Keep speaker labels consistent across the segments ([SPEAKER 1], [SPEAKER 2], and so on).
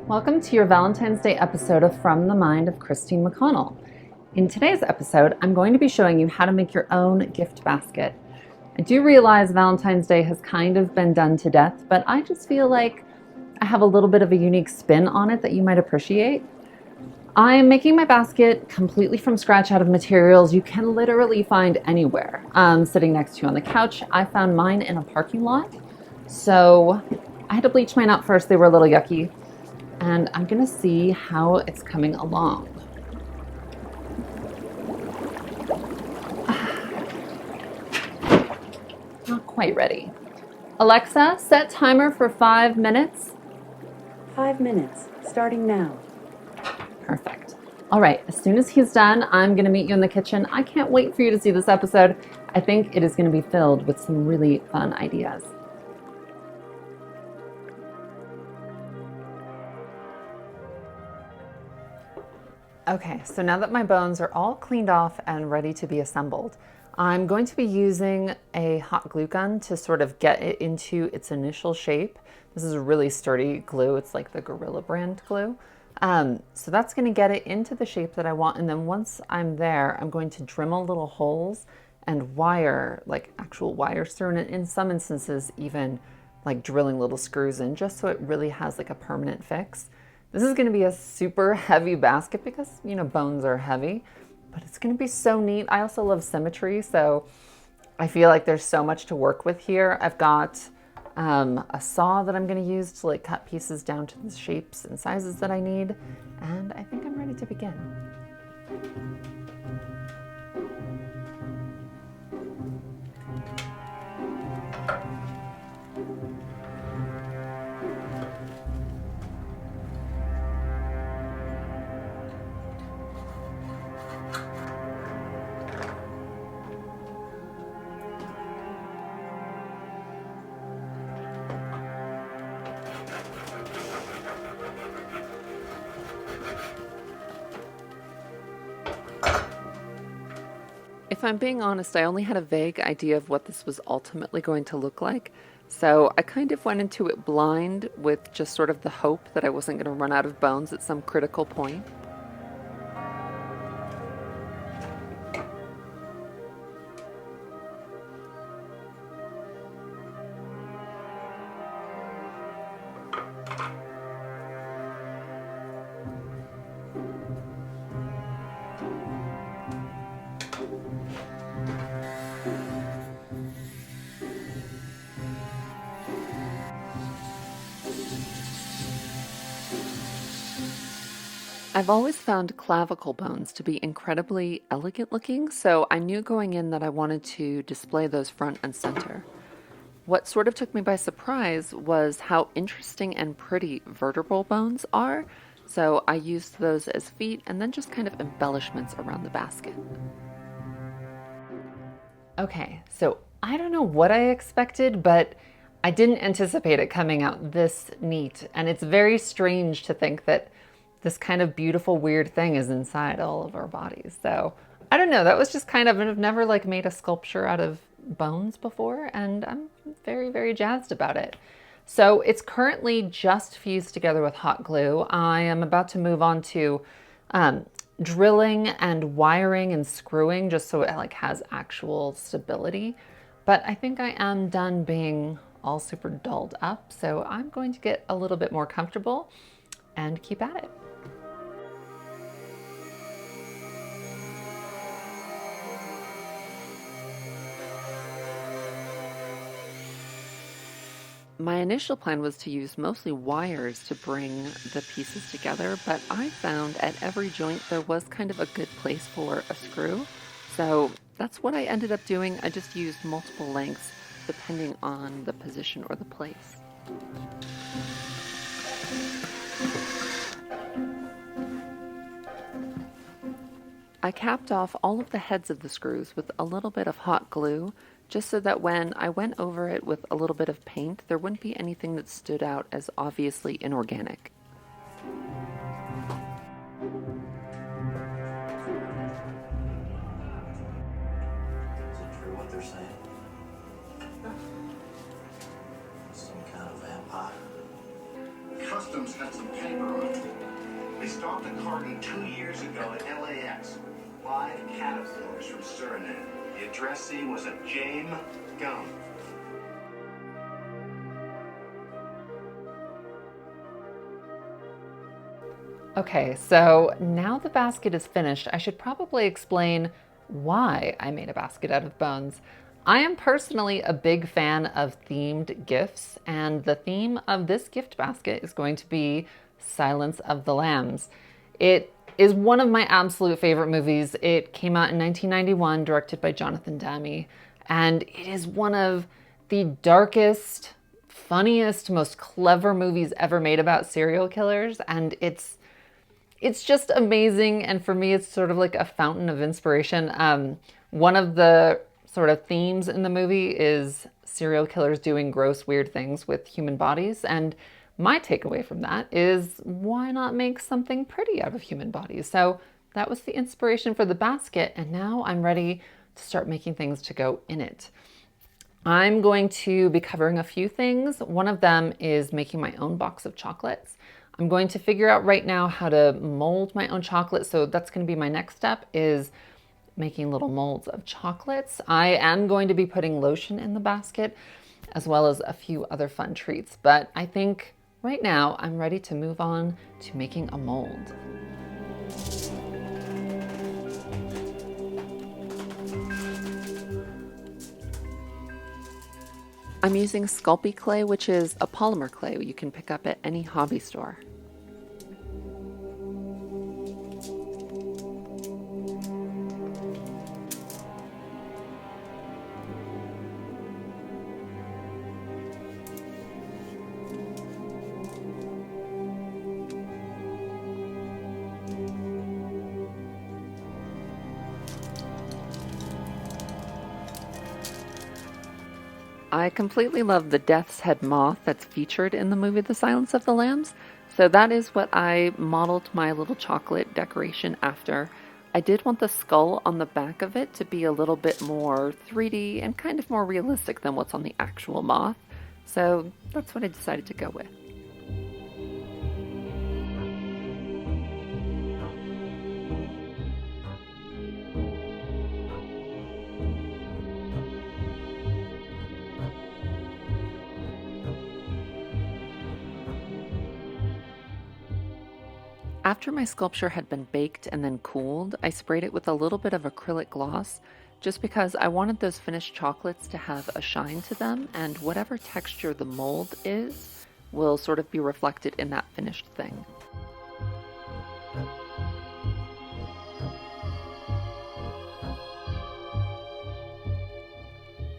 [SPEAKER 1] Welcome to your Valentine's Day episode of From the Mind of Christine McConnell. In today's episode, I'm going to be showing you how to make your own gift basket. I do realize Valentine's Day has kind of been done to death, but I just feel like I have a little bit of a unique spin on it that you might appreciate. I'm making my basket completely from scratch out of materials you can literally find anywhere. Sitting next to you on the couch, I found mine in a parking lot. So I had to bleach mine out first. They were a little yucky. And I'm gonna see how it's coming along. Not quite ready. Alexa, set timer for 5 minutes.
[SPEAKER 2] 5 minutes, starting now.
[SPEAKER 1] Perfect. All right, as soon as he's done, I'm gonna meet you in the kitchen. I can't wait for you to see this episode. I think it is gonna be filled with some really fun ideas. Okay, so now that my bones are all cleaned off and ready to be assembled, I'm going to be using a hot glue gun to sort of get it into its initial shape. This is a really sturdy glue. It's like the Gorilla brand glue. So that's going to get it into the shape that I want. And then once I'm there, I'm going to Dremel little holes and wire, like actual wires through, and in some instances, even like drilling little screws in, just so it really has like a permanent fix. This is going to be a super heavy basket because, you know, bones are heavy, but it's going to be so neat. I also love symmetry, so I feel like there's so much to work with here. I've got a saw that I'm going to use to like cut pieces down to the shapes and sizes that I need, and I think I'm ready to begin. If I'm being honest, I only had a vague idea of what this was ultimately going to look like. So I kind of went into it blind with just sort of the hope that I wasn't going to run out of bones at some critical point. I've always found clavicle bones to be incredibly elegant looking, so I knew going in that I wanted to display those front and center. What sort of took me by surprise was how interesting and pretty vertebral bones are, so I used those as feet and then just kind of embellishments around the basket. Okay, so I don't know what I expected, but I didn't anticipate it coming out this neat, and it's very strange to think that this kind of beautiful, weird thing is inside all of our bodies. So I don't know, that was just kind of, I've never like made a sculpture out of bones before, and I'm very, very jazzed about it. So it's currently just fused together with hot glue. I am about to move on to drilling and wiring and screwing just so it like has actual stability. But I think I am done being all super dolled up, so I'm going to get a little bit more comfortable and keep at it. My initial plan was to use mostly wires to bring the pieces together, but I found at every joint there was kind of a good place for a screw. So that's what I ended up doing. I just used multiple lengths depending on the position or the place. I capped off all of the heads of the screws with a little bit of hot glue, just so that when I went over it with a little bit of paint, there wouldn't be anything that stood out as obviously inorganic.
[SPEAKER 3] Customs had some paper on it. They stopped a carton 2 years ago at LAX. 5 caterpillars from Suriname. The addressee was a James Gum.
[SPEAKER 1] Okay, so now the basket is finished, I should probably explain why I made a basket out of bones. I am personally a big fan of themed gifts, and the theme of this gift basket is going to be Silence of the Lambs. It is one of my absolute favorite movies. It came out in 1991, directed by Jonathan Demme, and it is one of the darkest, funniest, most clever movies ever made about serial killers, and it's just amazing, and for me it's sort of like a fountain of inspiration. One of the sort of themes in the movie is serial killers doing gross, weird things with human bodies, and my takeaway from that is why not make something pretty out of human bodies? So that was the inspiration for the basket, and now I'm ready to start making things to go in it. I'm going to be covering a few things. One of them is making my own box of chocolates. I'm going to figure out right now how to mold my own chocolate. So that's going to be my next step, is making little molds of chocolates. I am going to be putting lotion in the basket, as well as a few other fun treats. But I think right now I'm ready to move on to making a mold. I'm using Sculpey clay, which is a polymer clay you can pick up at any hobby store. I completely love the death's head moth that's featured in the movie The Silence of the Lambs. So that is what I modeled my little chocolate decoration after. I did want the skull on the back of it to be a little bit more 3D and kind of more realistic than what's on the actual moth. So that's what I decided to go with. After my sculpture had been baked and then cooled, I sprayed it with a little bit of acrylic gloss just because I wanted those finished chocolates to have a shine to them, and whatever texture the mold is will sort of be reflected in that finished thing.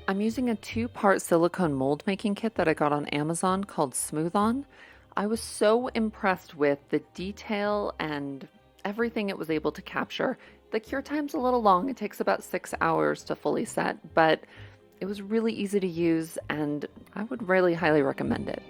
[SPEAKER 1] I'm using a 2-part silicone mold making kit that I got on Amazon called Smooth On. I was so impressed with the detail and everything it was able to capture. The cure time's a little long, it takes about 6 hours to fully set, but it was really easy to use and I would really highly recommend it.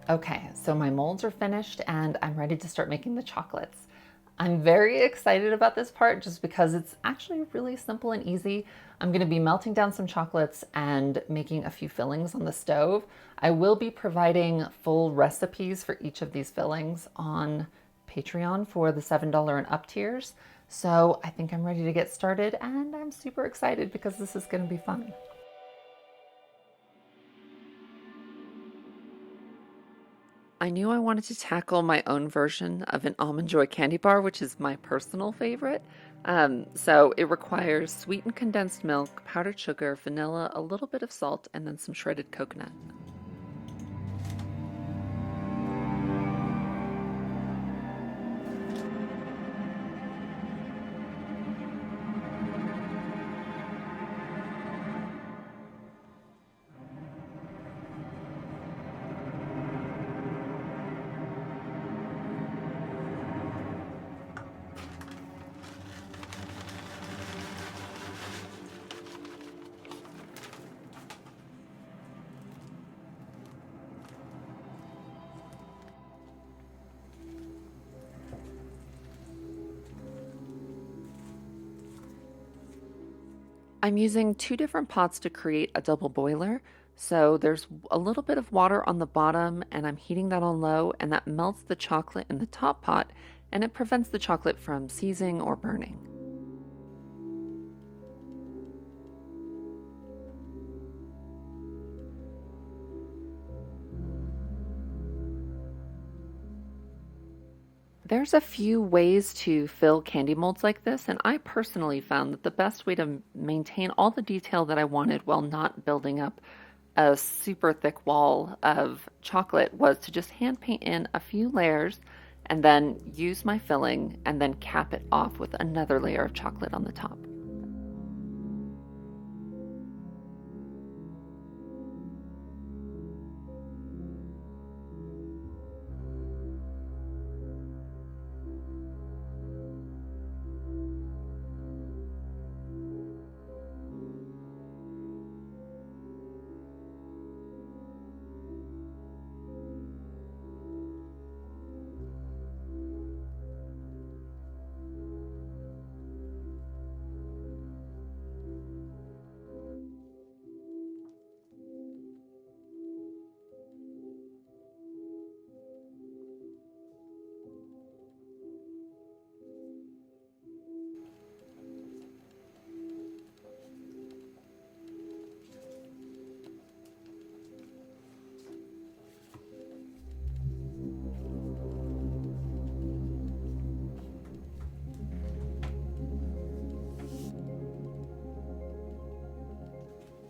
[SPEAKER 1] Okay, so my molds are finished and I'm ready to start making the chocolates. I'm very excited about this part just because it's actually really simple and easy. I'm going to be melting down some chocolates and making a few fillings on the stove. I will be providing full recipes for each of these fillings on Patreon for the $7 and up tiers. So I think I'm ready to get started and I'm super excited because this is going to be fun. I knew I wanted to tackle my own version of an Almond Joy candy bar, which is my personal favorite. So it requires sweetened condensed milk, powdered sugar, vanilla, a little bit of salt, and then some shredded coconut. I'm using two different pots to create a double boiler. So there's a little bit of water on the bottom and I'm heating that on low and that melts the chocolate in the top pot and it prevents the chocolate from seizing or burning. There's a few ways to fill candy molds like this, and I personally found that the best way to maintain all the detail that I wanted while not building up a super thick wall of chocolate was to just hand paint in a few layers and then use my filling and then cap it off with another layer of chocolate on the top.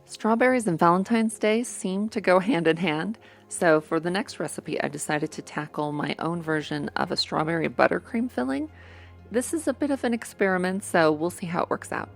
[SPEAKER 1] Strawberries and Valentine's Day seem to go hand in hand, so for the next recipe I decided to tackle my own version of a strawberry buttercream filling. This is a bit of an experiment, so we'll see how it works out.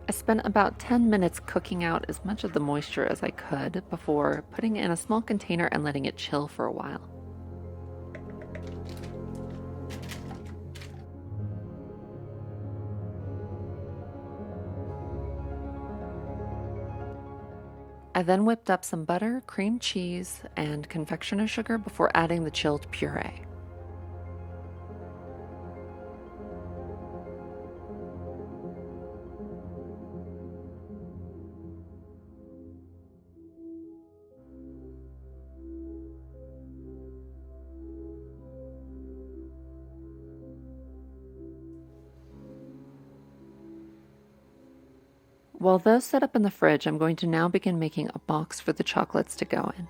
[SPEAKER 1] I spent about 10 minutes cooking out as much of the moisture as I could before putting it in a small container and letting it chill for a while. I then whipped up some butter, cream cheese, and confectioner's sugar before adding the chilled puree. While those set up in the fridge, I'm going to now begin making a box for the chocolates to go in.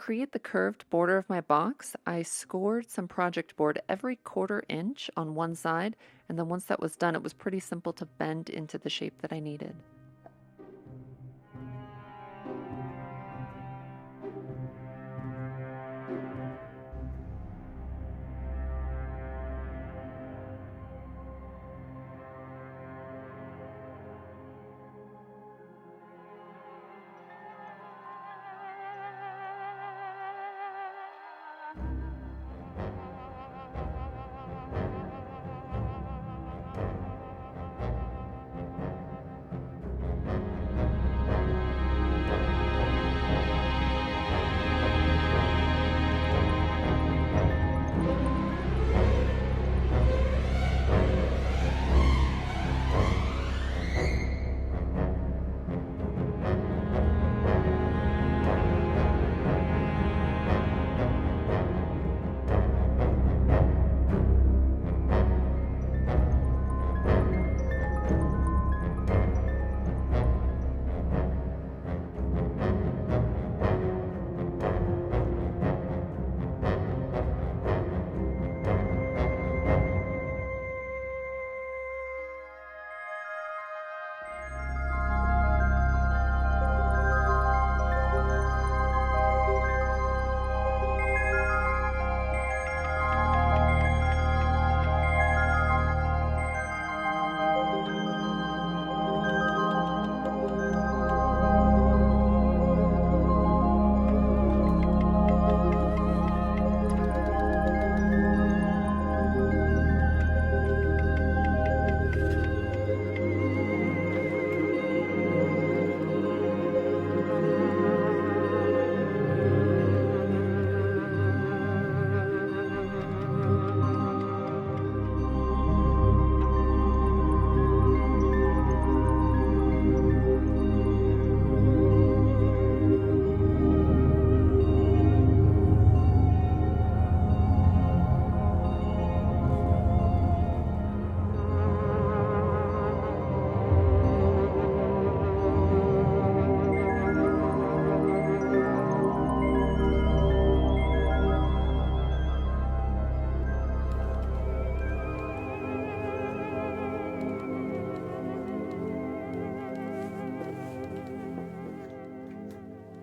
[SPEAKER 1] create the curved border of my box, I scored some project board every 1/4 inch on one side, and then once that was done, it was pretty simple to bend into the shape that I needed.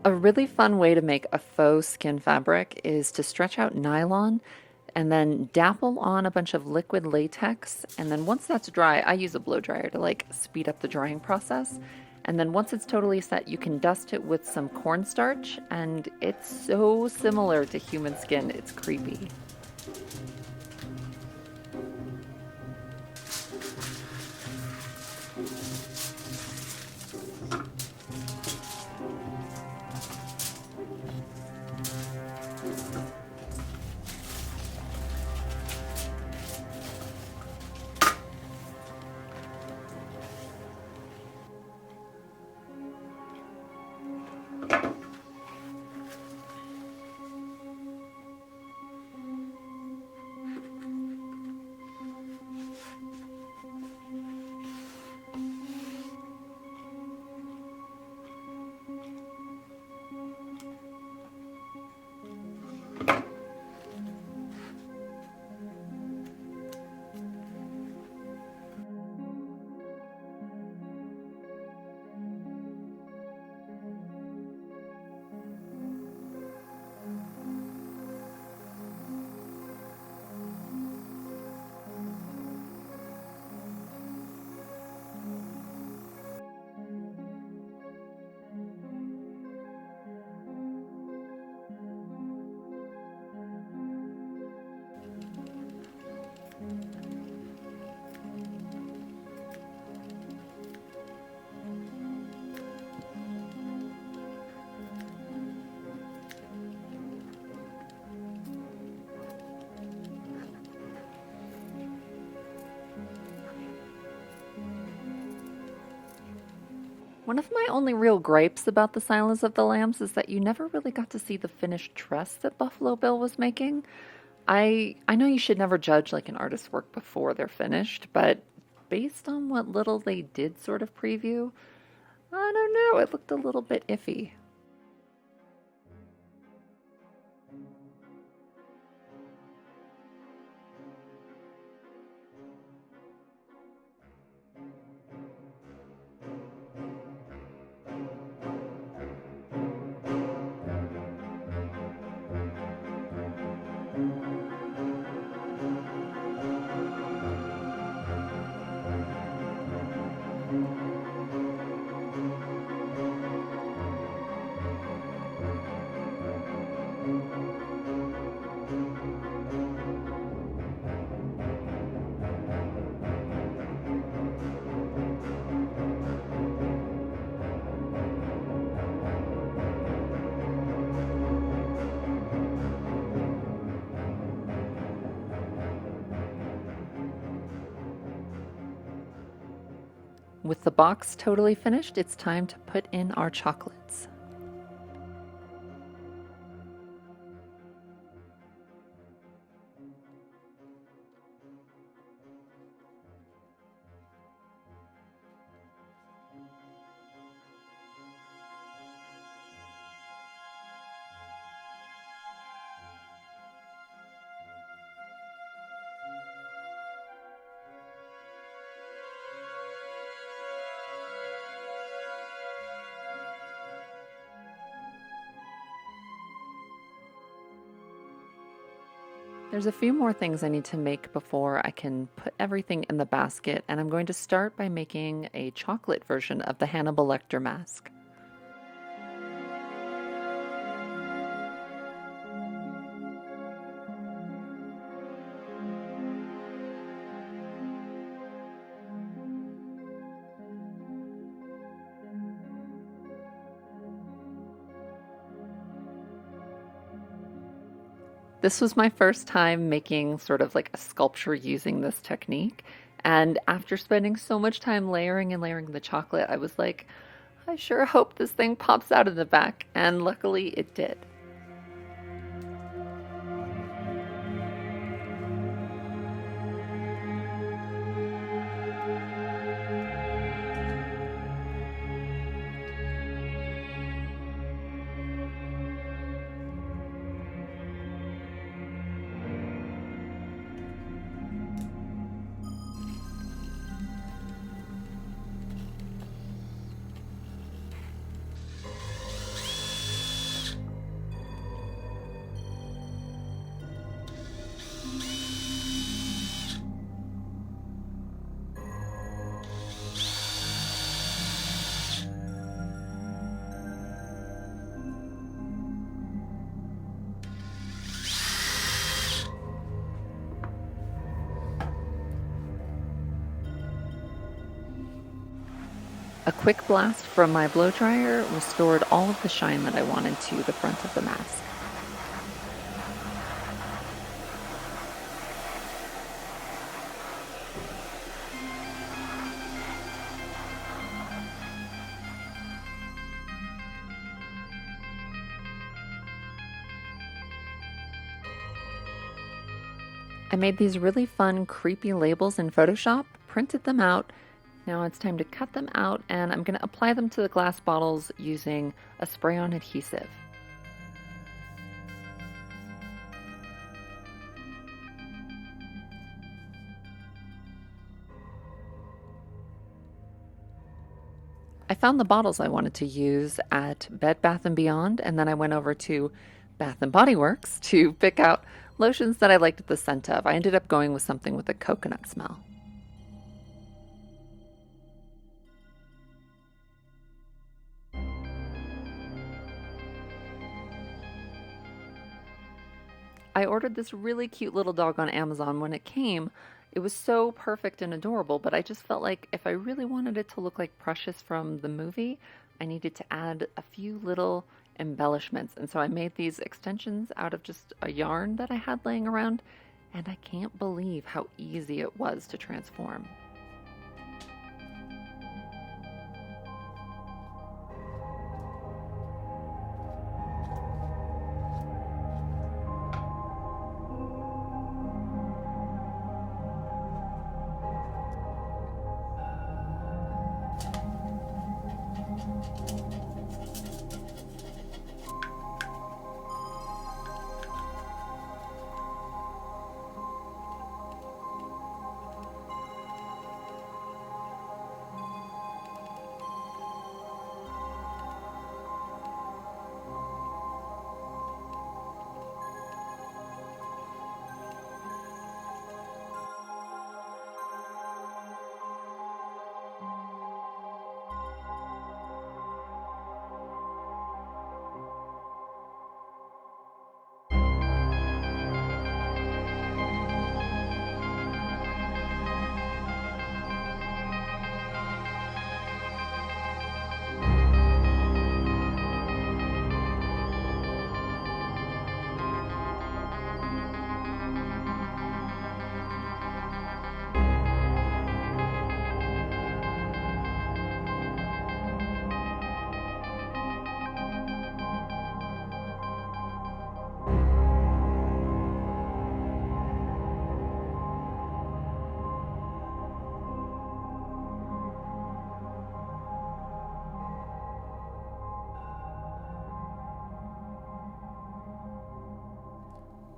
[SPEAKER 1] A really fun way to make a faux skin fabric is to stretch out nylon and then dapple on a bunch of liquid latex. And then once that's dry, I use a blow dryer to like speed up the drying process. And then once it's totally set, you can dust it with some cornstarch, and it's so similar to human skin, it's creepy. One of my only real gripes about the Silence of the Lambs is that you never really got to see the finished dress that Buffalo Bill was making. I know you should never judge like an artist's work before they're finished, but based on what little they did sort of preview, I don't know, it looked a little bit iffy. With the box totally finished, it's time to put in our chocolates. There's a few more things I need to make before I can put everything in the basket, and I'm going to start by making a chocolate version of the Hannibal Lecter mask. This was my first time making sort of like a sculpture using this technique. And after spending so much time layering and layering the chocolate, I was like, I sure hope this thing pops out in the back. And luckily it did. A quick blast from my blow dryer restored all of the shine that I wanted to the front of the mask. I made these really fun, creepy labels in Photoshop, printed them out. Now it's time to cut them out, and I'm going to apply them to the glass bottles using a spray-on adhesive. I found the bottles I wanted to use at Bed Bath & Beyond, and then I went over to Bath & Body Works to pick out lotions that I liked the scent of. I ended up going with something with a coconut smell. I ordered this really cute little dog on Amazon. When it came, it was so perfect and adorable, but I just felt like if I really wanted it to look like Precious from the movie, I needed to add a few little embellishments. And so I made these extensions out of just a yarn that I had laying around, and I can't believe how easy it was to transform.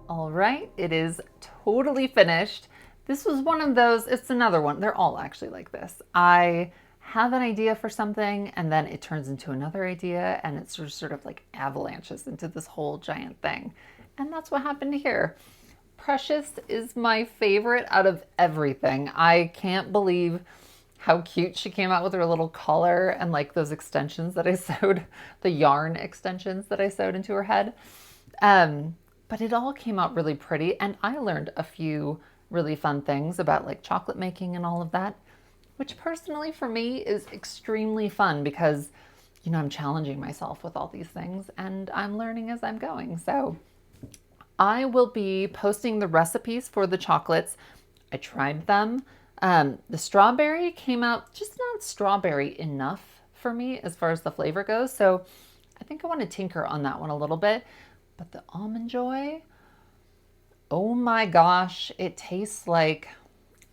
[SPEAKER 1] All right, it is totally finished. This was one of those, it's another one. They're all actually like this. I have an idea for something and then it turns into another idea and it sort of like avalanches into this whole giant thing. And that's what happened here. Precious is my favorite out of everything. I can't believe how cute she came out with her little collar and like those extensions that I sewed, the yarn extensions that I sewed into her head. But it all came out really pretty, and I learned a few really fun things about like chocolate making and all of that, which personally for me is extremely fun because, you know, I'm challenging myself with all these things and I'm learning as I'm going. So I will be posting the recipes for the chocolates. I tried them. The strawberry came out just not strawberry enough for me as far as the flavor goes. So I think I want to tinker on that one a little bit. But the Almond Joy, oh my gosh, it tastes like,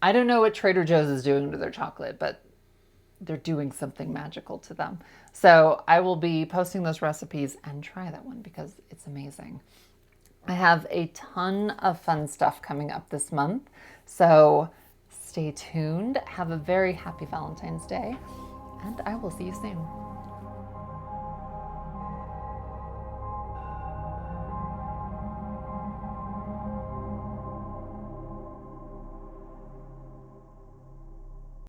[SPEAKER 1] I don't know what Trader Joe's is doing to their chocolate, but they're doing something magical to them. So I will be posting those recipes and try that one because it's amazing. I have a ton of fun stuff coming up this month. So stay tuned. Have a very happy Valentine's Day, and I will see you soon.